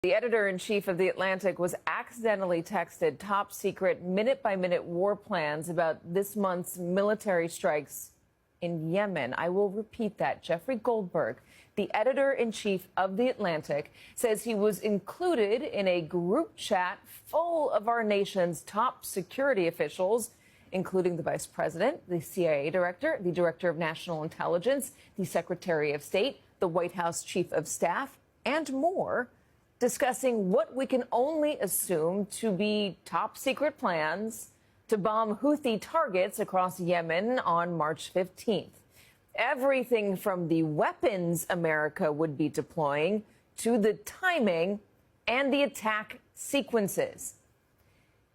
The editor-in-chief of The Atlantic was accidentally texted top secret minute-by-minute war plans about this month's military strikes in Yemen. I will repeat that. Jeffrey Goldberg, the editor-in-chief of The Atlantic, says he was included in a group chat full of our nation's top security officials, including the vice president, the CIA director, the director of national intelligence, the secretary of state, the White House chief of staff, and more, discussing what we can only assume to be top secret plans to bomb Houthi targets across Yemen on March 15th. Everything from the weapons America would be deploying to the timing and the attack sequences.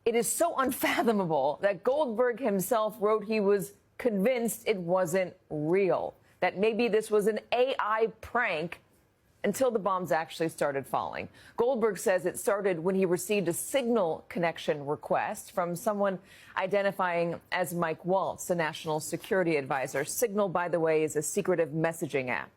It is so unfathomable that Goldberg himself wrote he was convinced it wasn't real, that maybe this was an AI prank, until the bombs actually started falling. Goldberg says it started when he received a signal connection request from someone identifying as Mike Waltz, the national security advisor. Signal, by the way, is a secretive messaging app.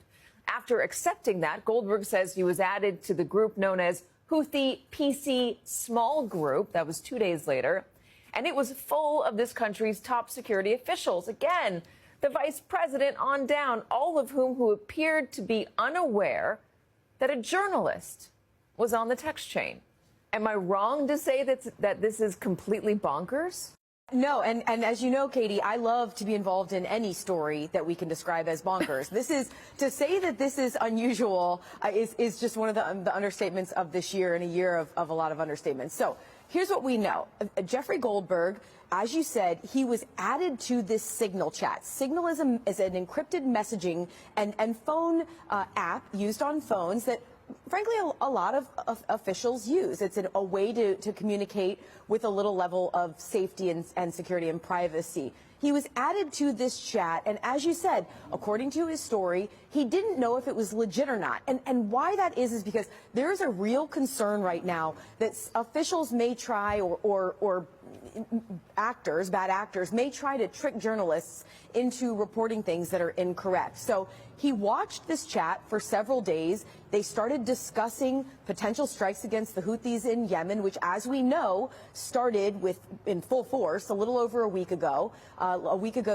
After accepting that, Goldberg says he was added to the group known as Houthi PC Small Group. That was 2 days later. And it was full of this country's top security officials. Again, the vice president on down, all of who appeared to be unaware that a journalist was on the text chain. Am I wrong to say that this is completely bonkers? No, and as you know, Katie, I love to be involved in any story that we can describe as bonkers. This is, to say that this is unusual is just one of the understatements of this year, and a year of a lot of understatements. So here's what we know. Jeffrey Goldberg, as you said, he was added to this Signal chat. Signal is an encrypted messaging and phone app used on phones that, frankly, a lot of officials use. It's a way to communicate with a little level of safety and security and privacy. He was added to this chat, and as you said, according to his story, he didn't know if it was legit or not. And why that is because there is a real concern right now that officials may try, or actors, bad actors, may try to trick journalists into reporting things that are incorrect. So he watched this chat for several days. They started discussing potential strikes against the Houthis in Yemen, which, as we know, started in full force a little over a week ago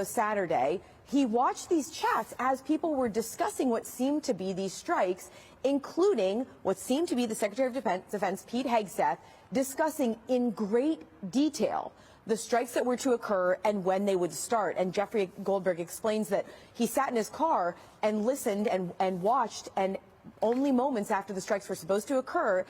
Saturday. He watched these chats as people were discussing what seemed to be these strikes, including what seemed to be the Secretary of Defense, Pete Hegseth, discussing in great detail the strikes that were to occur and when they would start. And Jeffrey Goldberg explains that he sat in his car and listened and watched, and only moments after the strikes were supposed to occur,